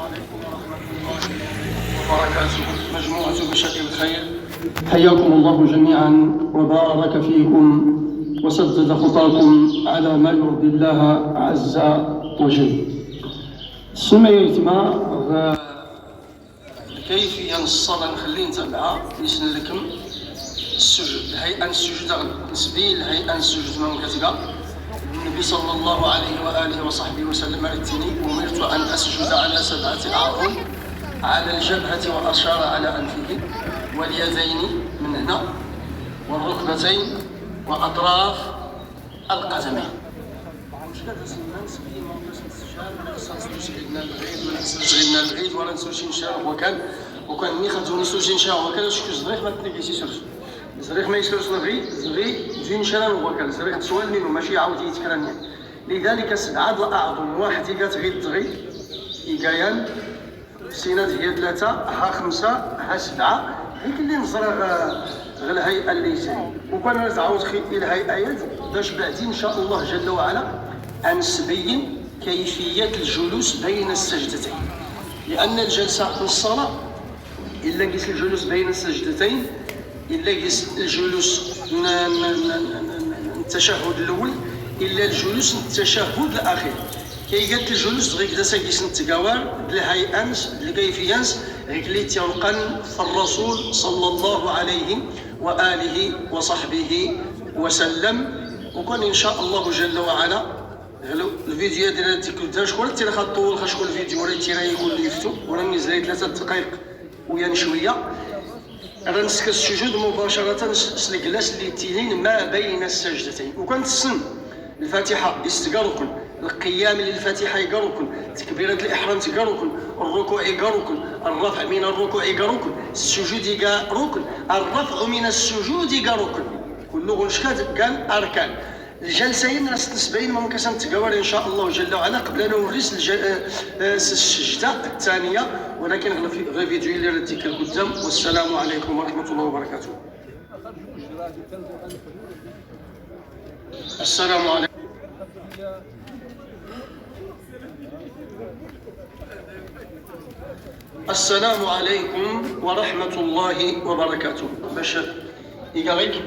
عليكم ورحمة الله وبركاته. مجموعة بشكل الخير، حياكم الله جميعا وبارك فيكم وسدد خطاكم على ما يرضي الله عز وجل. ثم يتما كيفية الصلاة نخلي نتابعها نسن لكم السجود، الهيئة السجود نسبي لهيئة السجود ما كتبها النبي صلى الله عليه وآله وصحبه وسلم التيني: أمرت أن أسجد على 7 أعظم، على الجبهة وأشار على أنفه واليدين من هنا والركبتين وأطراف القدمين. ولا نسوشي نشارك وكان ملي خدوني سوشي نشارك وكان شكو زريخ ما تنكيسي سوش زريخ ما يسوش زري جي نشران وكان زريخ تسوال منه ماشي عاود يتكراني. لذلك 7 أعظم، واحد يقات غير دغي إيكايان سينات هي 3 ها 5 ها 7 هيك اللي نزرى غير الهيئة اللي يسري. وكان نزعاود خير الهيئات باش بعدين إن شاء الله جل وعلا أنسبين كيفية الجلوس بين السجدتين، لأن الجلسة في الصلاة إلا قيس الجلوس بين السجدتين، إلا قيس الجلوس التشهد الأول، إلا الجلوس التشهد الأخير. كي قالت الجلوس غير كدا ساكيس نتقاور بالهيئانس بالكيفيانس غير اللي تيوقن في الرسول صلى الله عليه وآله وصحبه وسلم. وكان إن شاء الله جل وعلا الفيديو ديال التيكو شكون تيرا خاطول شكون الفيديو ولا تيرا يقول لي يفتو ولا نزل 3 دقائق ويا شويه راه نسك السجود مباشره الجلاس اللي تيلين ما بين السجدتين. وكان تسن الفاتحه يستقركن، القيام للفاتحه يقركن، تكبيره الاحرام تقركن، الركوع يقركن، الرفع من الركوع يقركن، السجود يقركن، الرفع من السجود يقركن، كله شكاد قال اركان. الجلسين راس نسبين ممكن نتقاور ان شاء الله جل وعلا قبل ان نوريس السجده الثانيه، ولكن غير فيديو اللي رديك القدام. والسلام عليكم ورحمه الله وبركاته. السلام عليكم. السلام عليكم ورحمه الله وبركاته. باش يقريك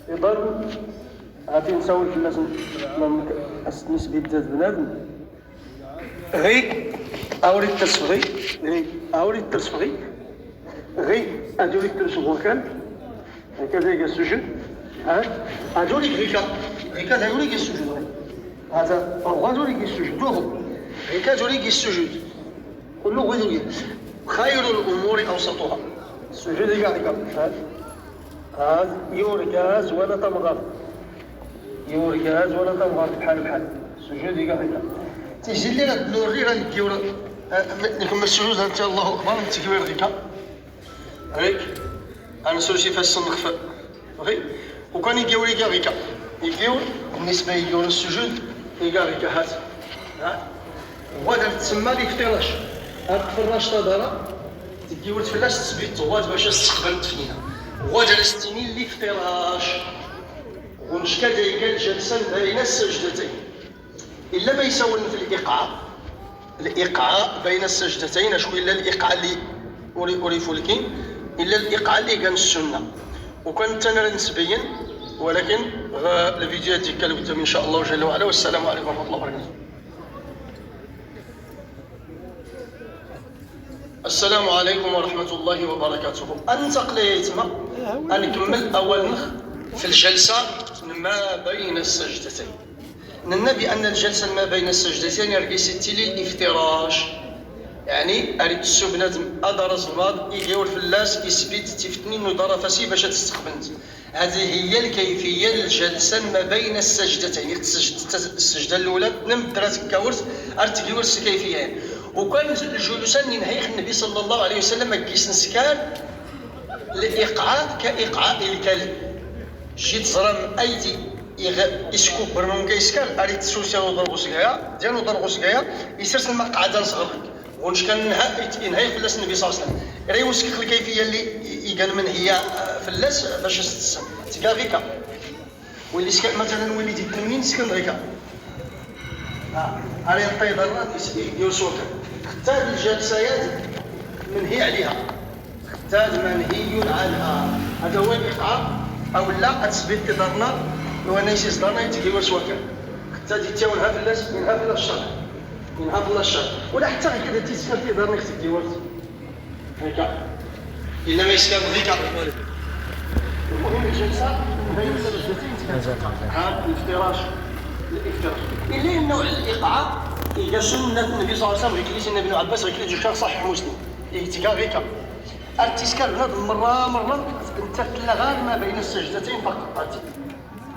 إذن غادي نساول في الناس نسبي الذات بنادم غير أوري التصفغي غير أدوري الترسغو كان هكذا يجي السجن أدوري غيكا هدوري يجي السجن هذا أدوري يجي السجن دوغو غيكا أدوري يجي السجن كله غير خير الأمور أوسطها. السجود يقع هذا يوركاز ولا تمغر بحال السجود يقع تيجي لي نوري غنديو لكم السجود انت الله اكبر التكبير هيك انا سولتي فاش الصنخ غير وكان يجيو لي غيكا يجيو بالنسبه يجيو للسجود يقع غيكا ها وهذا تسمى الافتراش. هاد الفراش تدار تجيو تفلاش تسبي الطوات باش تستقبل التفنينه وجلستني الافتراش ونشكا دايقا جلسا بين السجدتين الا ما يساون في الايقاع بين السجدتين اشكو الا الايقاع اللي اوري فولكين الا الايقاع اللي كان السنه. وكنت انا نسبيا ولكن الفيديوهات ديك قدام ان شاء الله جل وعلا. والسلام عليكم ورحمه الله وبركاته. السلام عليكم ورحمة الله وبركاته. أنتقل يا يتما نكمل أول نخ في الجلسة ما بين السجدتين. النبي أن الجلسة ما بين السجدتين يرقي ستي للافتراش، يعني أريد السبنة أدار الزماد يجيور في اللاس يسبيت تفتنين ودار فسي باش تستقبلت. هذه هي الكيفية للجلسة ما بين السجدتين. السجدة الأولى نم درات كاورت أرتكيورس كيفية. وكان الجلوسان ينهيخ النبي صلى الله عليه وسلم كيس نسكان الإيقاع كإيقاع الكلب. جيت زرم أيدي يسكوب برمون كيسكال أريد سوسيا وضرغوسكايا ديالو ضرغوسكايا يسرس المقعدة نصغرك ونش كان ينهي فلاس النبي صلى الله عليه وسلم راه يوسك الكيفية اللي يقال من هي فلاس باش تلقى غيكا واللي سكن مثلا وليدي التمنين سكن غيكا على الطيدرات يوسوك حتى الجلسيات منهي عليها، حتى منهي عنها. هذا هو الإقعاء أو لا أتثبت تدارنا وانا يسيس دارنا يتكيور سواكا حتى تيتاونها في الناس منها في الشرع، منها في الشرع، ولا حتى هكذا تيسكن في دارنا يتكيور هكا إلا ما يسكن هكا. المهم الجلسة بين السجدتين هذا الافتراش، الافتراش إلا أنه الإقعاء إذا سنة النبي صلى الله عليه وسلم غير كليس النبي عباس غير كليس جوشكار صحيح مسلم إهتكا غيكا التسكار هذا مرة انت تلغى ما بين السجدتين فقط.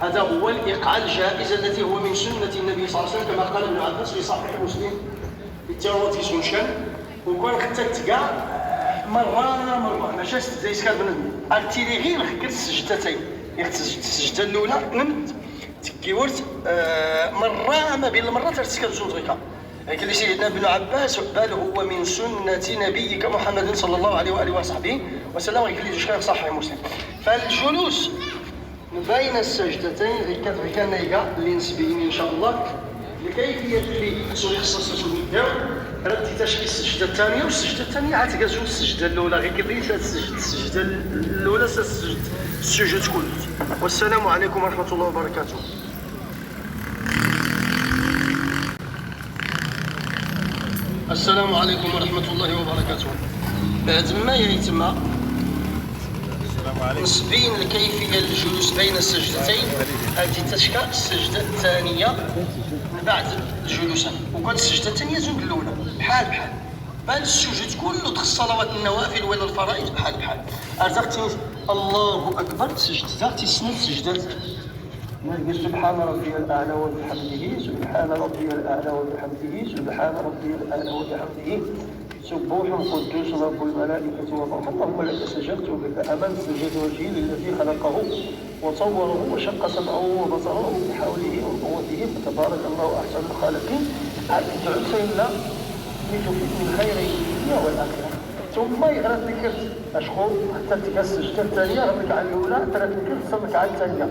هذا هو الإيقاع الجائز الذي هو من سنة النبي صلى الله عليه وسلم كما قال ابن عباس في صحيح مسلم في التوراة سونشان. وكان حتى تلقى مرة ماشي زي سكار بنادم ارتيلي غير غير السجدتين، السجدة الأولى نمت تكيورت مرة ما بين المرات تسكر زوج غيكا قال لي سيدنا ابن عباس بل هو من سنة نبيك محمد صلى الله عليه وآله وصحبه وسلم. قال لي جوج كان صحيح مسلم. فالجلوس بين السجدتين غير كان نايقا اللي نسبين ان شاء الله الكيفيه اللي سوري خصصتو ندير ردي تشكي السجده الثانيه والسجده الثانيه عاد كازو السجده الاولى غير كيفاش السجده الاولى السجود كله. والسلام عليكم ورحمه الله وبركاته. السلام عليكم ورحمه الله وبركاته. بعد ما يتم نسبين الكيفية الجلوس بين السجدتين هذه تشكى السجدة الثانية من بعد الجلوس، وقال السجدة الثانية زوج الأولى بحال بل السجود كله الصلوات النوافل ولا الفرائض بحال أرزقتي الله أكبر تسجدتي سنة سجدات نلقى سبحان ربي الأعلى وبحمده سبحان ربي الأعلى وبحمده سبحان ربي الأعلى وبحمده سبوح قدوس رب الملائكة والروح. اللهم لك سجدت بك آمنت سجد وجهي للذي خلقه وصوره وشق سمعه وبصره بحوله وقوته فتبارك الله أحسن الخالقين. أدعو سيدنا لتفيد من خير الدنيا والآخرة. ثم يغرد ذكرت أشخر حتى تلقى السجدة الثانية الركعة الأولى حتى ذكرت الركعة الثانية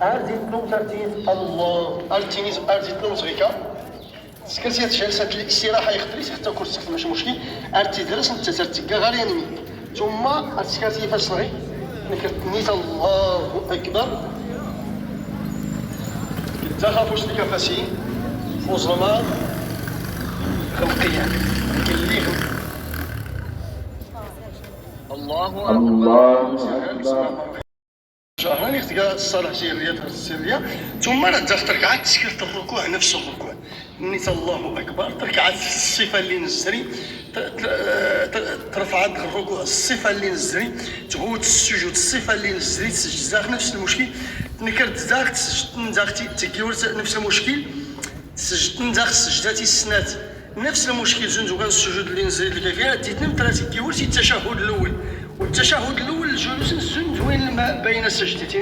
أرزيت نوم ترتيب الله أرزيت نوم صغيكا سكرتي جلسة الاستراحة يختلس حتى كرسي ماشي مشكل أرتي درس أنت ترتقى غير ينمي ثم أرتكاتي فاصغي نكرت نيت الله أكبر تخافوش لك فاسين وظلمان خلقيا كليهم الله أكبر شهرين اختقاء الصلاة السرية ثم ردخت ركعات تسكرت الركوع نفس الركوع نيت الله أكبر تركعات الصفة اللي نزري ترفع الركوع الصفة اللي نزري تعود السجود الصفة اللي نزري تسجد نفس المشكل نكرت داخل تسجد تكيورت نفس المشكل تسجد داخل سجداتي السنات نفس المشكل زنت وكان السجود اللي نزري اللي فيها تيتنم ثلاثة كيورت التشهد الأول والتشهد الاول الجلوس الزنج وين ما بين السجدتين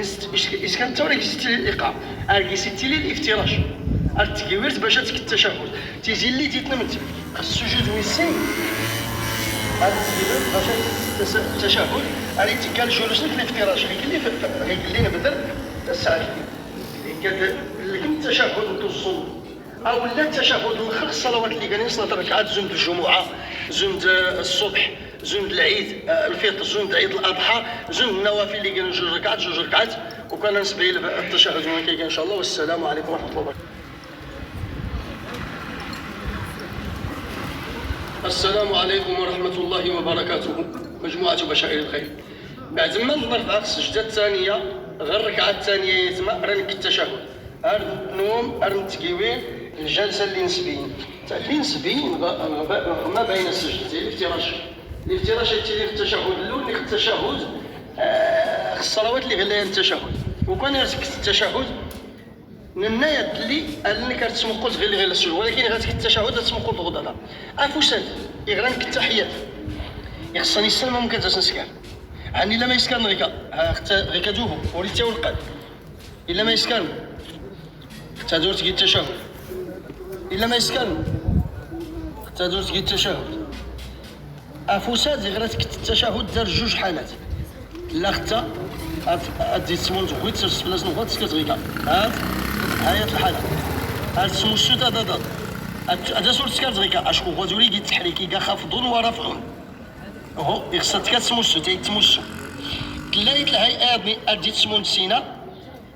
اش كان توريك ستي الايقاع اركي ستي لي الافتراش ارتكيورت باش تك التشهد تيجي لي تيتنمت السجود ويسين ارتكيورت باش التشهد اري تكال الجلوس في الافتراش غير اللي نبدل الساعه قال لك التشهد نتوصل او لا التشهد الاخر الصلوات اللي كانوا يصلوا ركعات زند الجمعه زند الصبح زند العيد الفطر زند عيد الاضحى زند النوافل اللي كانوا جوج ركعات وكان نسبه الى التشهد كاين ان شاء الله. والسلام عليكم ورحمه الله وبركاته. السلام عليكم ورحمه الله وبركاته. مجموعه بشائر الخير بعد ما نرفع السجده الثانيه غير الركعه الثانيه يتم رنك التشهد نوم ارنتكيوين الجلسه اللي نسبين ما بين السجدتين الافتراش يتيلي في التشهد الاول ديك التشهد الصلوات اللي غير التشهد وكان يرسك التشهد ننايا اللي انك تسمقوز غير السجود ولكن غاتك التشهد تسمقوز غدانا افوساد يغرانك التحيات يخصني السلمه ممكن تسنسكان عني الا ما يسكن غيكا دوبو وريتا والقلب الا ما يسكن حتى درت التشهد الا ما يسكن حتى درت التشهد افوساد غيرتك التشهد دار جوج حالات لا ختا ادي تسمون زويت سرس بلاص نوخات سكتغيكا هاية الحالة تسمو السوت هذا سور سكتغيكا اشكو غادوري كي تحريكي كا خافضون ورفعون هو يخصك تسمو السوت يتموسو تلاقيت الهيئة ادي تسمون سينا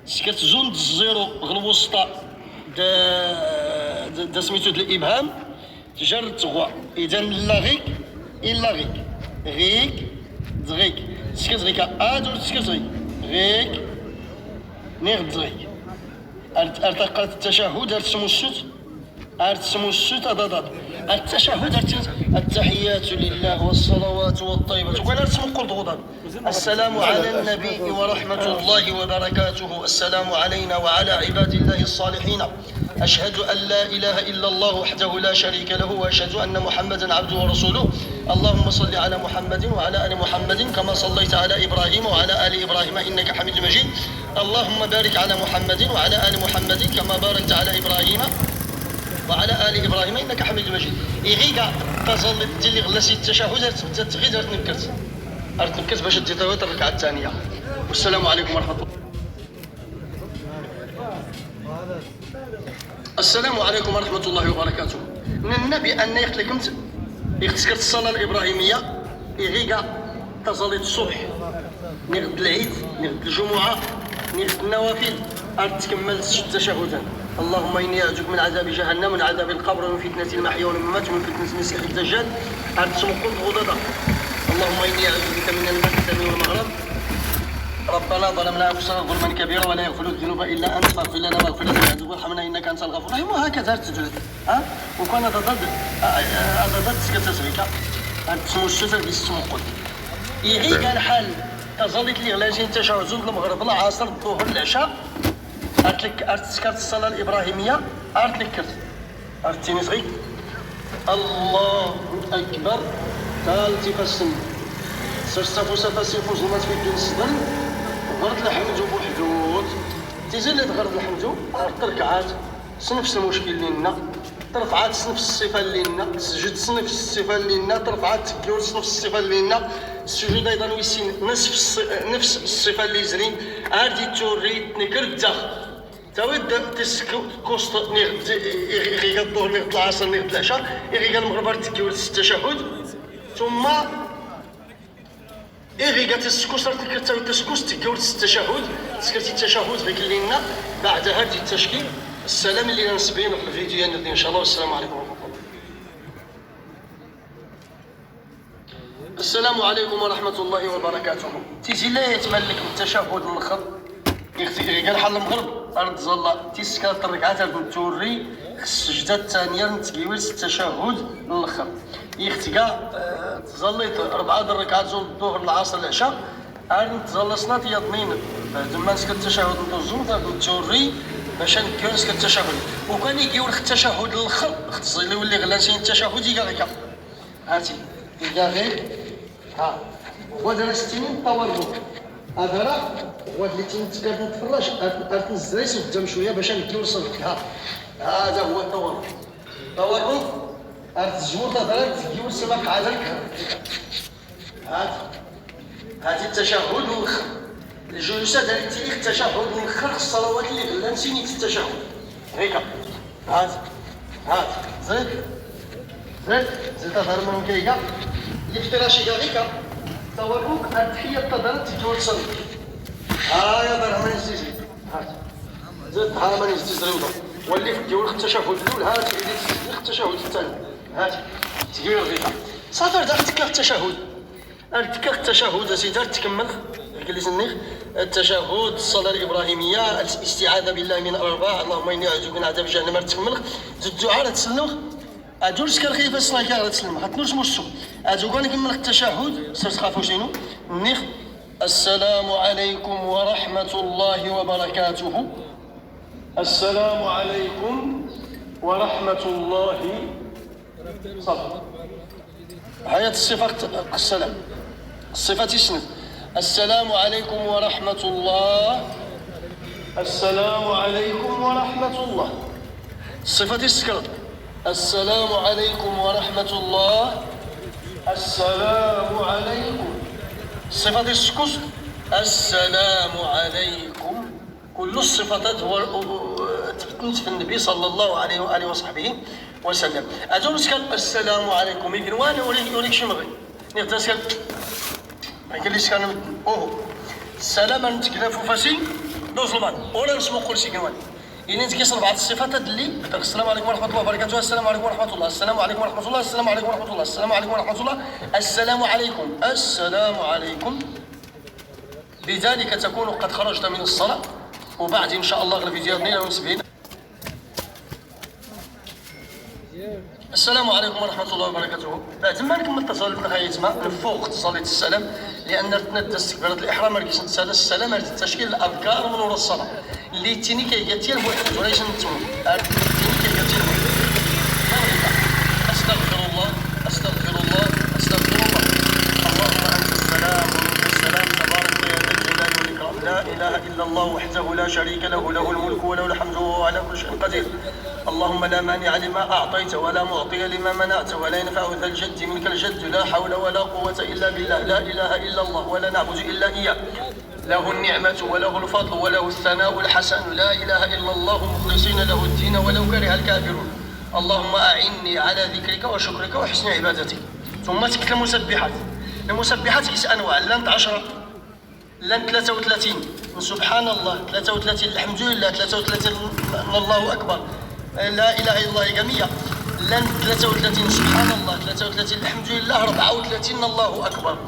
سكت زون الزيرو غلوسطا دا سميتو الابهام تجر تغوا اذا لاغيك إلاغيك غيك زغيك سكزغيكا ادو سكزغيك غيك نيغدغيك ارتقى التشهد ارتسمو السوت ارتسمو السوت ضداد التشهد التحيات لله والصلوات والطيبات وقال ارتسمو قول ضغضان السلام على النبي ورحمة الله وبركاته السلام علينا وعلى عباد الله الصالحين أشهد أن لا إله إلا الله وحده لا شريك له وأشهد أن محمدا عبده ورسوله اللهم صل على محمد وعلى آل محمد كما صليت على إبراهيم وعلى آل إبراهيم إنك حميد مجيد اللهم بارك على محمد وعلى آل محمد كما باركت على إبراهيم وعلى آل إبراهيم إنك حميد مجيد إيغيكا تظل ديري غلاسي التشهد غير تنكرت باش تدي طويت الركعة الثانية والسلام عليكم ورحمة الله. السلام عليكم ورحمة الله وبركاته. من النبي أن يخلكمت يختكرت الصلاة الإبراهيمية إيغيكا تصلي الصبح نغد العيد نغد الجمعة نغد النوافل تكمل التشهدان اللهم إني أعوذ من عذاب جهنم ومن عذاب القبر ومن فتنة المحيا والممات ومن فتنة المسيح الدجال تسمقون غضضا اللهم إني أعوذ بك من المكتم والمغرب ربنا ظلمنا أنفسنا ظلما كبيرا ولا يغفر الذنوب إلا أنت فاغفر لنا واغفر لنا وارحمنا إنك أنت الغفور الرحيم وهكذا تجلد وكان ضد سكتسريكا تسمو السفر بالسمقود يغيك الحال تظلت لي غلاجين تشهد المغرب العصر الظهر العشاء أرتكرت الصلاة الإبراهيمية أرتكرت أرتيني صغير الله أكبر تالتي فالسن سرستفو سفاسيفو زلمات في الدين الصدر غرد الحمدو بوحدود تزلت غرد الحمدو تركعات نفس المشكل لنا ترفعات نفس الصفة لنا سجد نفس الصفة لنا ترفعات تكيور نفس الصفة لنا السجود أيضا ويسين نفس الصفة اللي زرين عادي توريد نكرد تود تسكوست يغيق الظهر يغيق العصر يغيق العشاء يغيق المغرب تكيور التشهد ثم يغيق تسكوست تسكوست تكيور التشهد سكرتي التشهد غيك لنا بعد هذه التشكيل السلام اللي نسبين في الفيديو ان شاء الله والسلام عليكم ورحمة الله. السلام عليكم ورحمة الله وبركاته. تيجي لا يتملك التشهد الاخر قال حل المغرب ارد زلا تيسكات الركعات توري السجدة الثانية نتكيويس التشهد الاخر يختكا تظليت 4 ركعات زول الظهر العصر العشاء ارد تظل صلاه يضمين بعد ما نسكت التشهد ندوزو توري باش نكيويس التشهد وكان يكيول التشهد الاخر خصني يولي غلاسين التشهد يكاكا هاتي غير ها ودرستيني طوروا هذا راه هو اللي تنتقاد نتفرج تنزليس قدام شويه باش نكيول صدق هذا هو التورط الجمهور تهضر تكيول سبق عليك هذه التشهد الاخر الجلوسات دارت لي التشهد الاخر الصلوات اللي غلا نسيت التشهد هيك زيد تظهر من كيكا الافتراشي كيكا تورك التحيه تظهر تكيول صدق يا دار من الزيزي زيد ها من الزيزي واللي في الجول التشهد الاول هات اللي تسلخ التشهد الثاني هات تقير غير صافي دارت التشهد ارتكاك التشهد اسيدي تكمل جلسني التشهد الصلاه الابراهيميه الاستعاذه بالله من الاربع اللهم اني اعوذ بك من عذاب جهنم تكمل الدعاء تسلم ادورس كرخي في الصلاه كاع تسلم خاطرش مشو ادو قال نكمل التشهد صرت خافوا شنو نيخ السلام عليكم ورحمه الله وبركاته السلام عليكم ورحمة الله صبر حياة الصفة السلام الصفة السند السلام عليكم ورحمة الله السلام عليكم ورحمة الله الصفة السكر السلام عليكم ورحمة الله السلام عليكم صفة السكس السلام عليكم. كل الصفات تثبت في النبي صلى الله عليه وآله وصحبه وسلم. أدونس كان السلام عليكم يمكن وانا يوريك شي مغري نغتاس ما كاينش كان السلام نتكلفوا فاسين دوزلمان ولا نسمو كل شيء كنوان يعني انت كيصل بعض الصفات اللي السلام عليكم ورحمه الله وبركاته، السلام عليكم ورحمه الله، السلام عليكم ورحمه الله، السلام عليكم ورحمه الله، السلام عليكم ورحمه الله، السلام عليكم، السلام عليكم. بذلك تكون قد خرجت من الصلاه. وبعد ان شاء الله غير فيديو 72. السلام عليكم ورحمة الله وبركاته. بعد ما نكمل التصال نهاية ما من فوق تصليت السلام لأن تندى استكبارة الإحرام ما لقيتش نتسالى السلام على التشكيل الأذكار من ورا الصلاة اللي تيني كيقاتي الوحيد وليس نتوما تيني كيقاتي الوحيد. أستغفر الله أستغفر الله أستغفر الله. اللهم أنت السلام ومنك السلام تبارك يا ذا الجلال والإكرام. لا إله إلا الله وحده لا شريك له، له الملك وله الحمد وهو على كل شيء قدير. اللهم لا مانع لما أعطيت ولا معطي لما منعت ولا ينفع ذا الجد منك الجد. لا حول ولا قوة إلا بالله. لا إله إلا الله ولا نعبد إلا إياه. له النعمة وله الفضل وله الثناء الحسن. لا إله إلا الله مخلصين له الدين ولو كره الكافرون. اللهم أعني على ذكرك وشكرك وحسن عبادتك. ثم تلك المسبحات. المسبحات كيس أنواع لن 10 لن 33 سبحان الله 33 الحمد لله 33 الله أكبر لا إله إلا الله جميع لن 33 سبحان الله 33 الحمد لله 34 الله أكبر.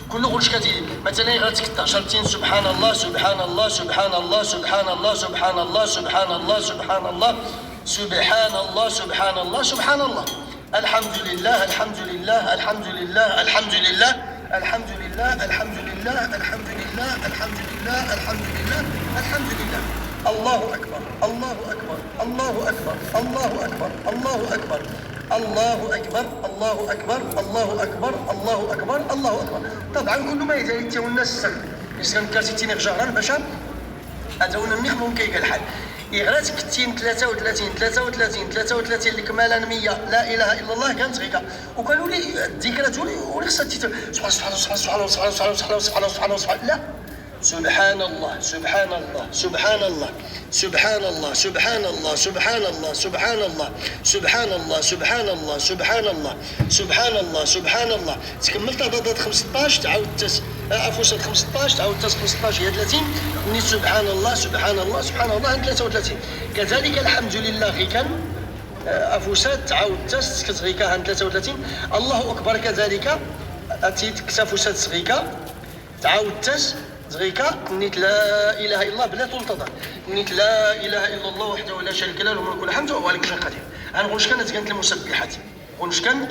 كل غلش كتير مثلا غاتك 10 سبحان الله سبحان الله سبحان الله سبحان الله سبحان الله سبحان الله سبحان الله سبحان الله سبحان الله سبحان الله. الحمد لله الحمد لله الحمد لله الحمد لله الحمد لله الحمد لله الحمد لله الحمد لله الحمد لله الحمد لله. الله أكبر الله أكبر الله أكبر الله أكبر الله أكبر الله أكبر الله أكبر الله أكبر الله أكبر الله أكبر. طبعا كل ما يتيو الناس السر يسكن كاسيتين جهرا باش أتونا منيح ممكن الحال إغرات كتين 33 33 33 اللي كمالا 100 لا إله إلا الله كانت غيكا وقالوا لي الذكرى ولي خصها سبحان سبحان سبحان سبحان سبحان سبحان سبحان سبحان سبحان لا سبحان الله سبحان الله سبحان الله سبحان الله سبحان الله سبحان الله سبحان الله سبحان الله سبحان الله سبحان الله سبحان الله سبحان الله. تكملت عدد 15 تعاود عفوا 15 تعاود 15 هي 30 نيت سبحان الله سبحان الله سبحان الله 33. كذلك الحمد لله غي كان افوسات تعاود تس كتغيكا 33 الله اكبر. كذلك اتيت كتافوسات صغيكا تعاود تس زغيكا نيت لا اله الا الله بلا تنتظر نيت لا اله الا الله وحده لا شريك له له الملك والحمد وهو على كل شيء قدير. غنقول شكان كانت المسبحات ونشكن.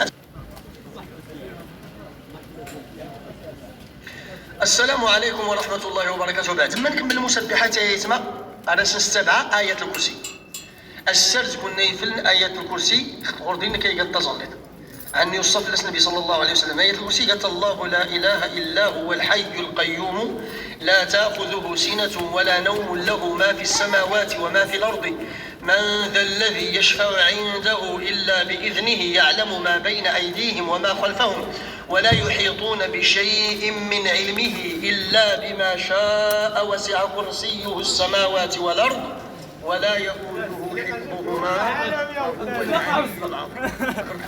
السلام عليكم ورحمه الله وبركاته. بعد ما نكمل المسبحات يتما انا سنستبع آية الكرسي. السرد كنا يفلن آية الكرسي غردين كي يتزلط عن يوصف النبي صلى الله عليه وسلم. آية الكرسي قالت الله لا إله إلا هو الحي القيوم لا تأخذه سنة ولا نوم له ما في السماوات وما في الأرض من ذا الذي يشفع عنده إلا بإذنه يعلم ما بين أيديهم وما خلفهم ولا يحيطون بشيء من علمه إلا بما شاء وسع كرسيه السماوات والأرض ولا يؤوده حفظهما وهو العلي العظيم.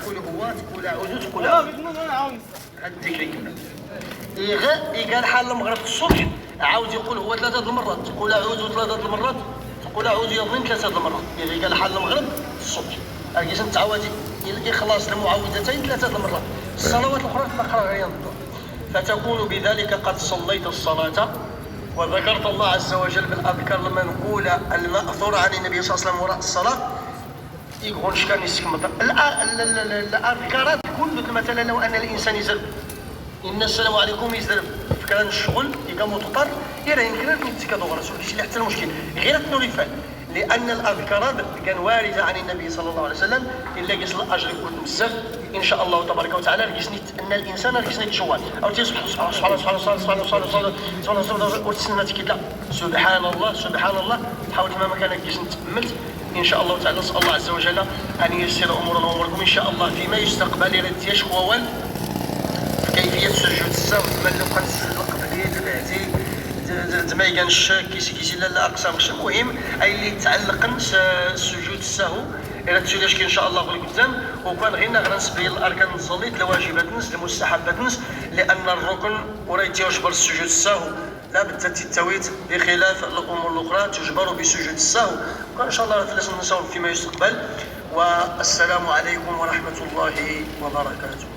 تقول هو تقول أعوذ تقول الذكر قال حال المغرب الصبح عاود يقول هو 3 المرات تقول أعوذ 3 المرات تقول أعوذ يظن 3 المرات. يعني قال حال المغرب الصبح أرجيس نتعاودي الإخلاص المعوذتين 3 المرات. الصلوات الأخرى تقرأ غير فتكون بذلك قد صليت الصلاة وذكرت الله عز وجل بالأذكار المنقولة المأثورة عن النبي صلى الله عليه وسلم وراء الصلاة. يقول شكان يسكمط الأذكارات كل مثلا لو أن الإنسان يزرب إن السلام عليكم يزرب فكان الشغل يبقى مضطر يرى يمكن أن يتكادوا رسول الله حتى المشكل غير النوريفان لأن الأذكارات كان واردة عن النبي صلى الله عليه وسلم إلا قيس الأجر يكون بزاف إن شاء الله تبارك وتعالى لقيسني أن الإنسان لقيسني يتشوال أو تسبح سبحان الله سبحان الله سبحان الله سبحان الله سبحان الله وتسنى كذا سبحان الله سبحان الله تحاول ما كان قيسني تأملت إن شاء الله تعالى. نسأل الله عز وجل أن ييسر أمورنا وأموركم إن شاء الله فيما يستقبل رد يشكو كيفية سجود السهو من لو كان السجود القبلي تبعتي عندما يكانش كيسي لا اقسام مش المهم اي اللي تعلق سجود السهو الى تسوليش ان شاء الله بالقدام وكان غير نسبي الاركان الصليت لواجبات نس لمستحبات نس لان الركن وريت يجبر السجود السهو لا بالذات التويت بخلاف الامور الاخرى تجبر بسجود السهو وان شاء الله لا نساو فيما يستقبل. والسلام عليكم ورحمه الله وبركاته.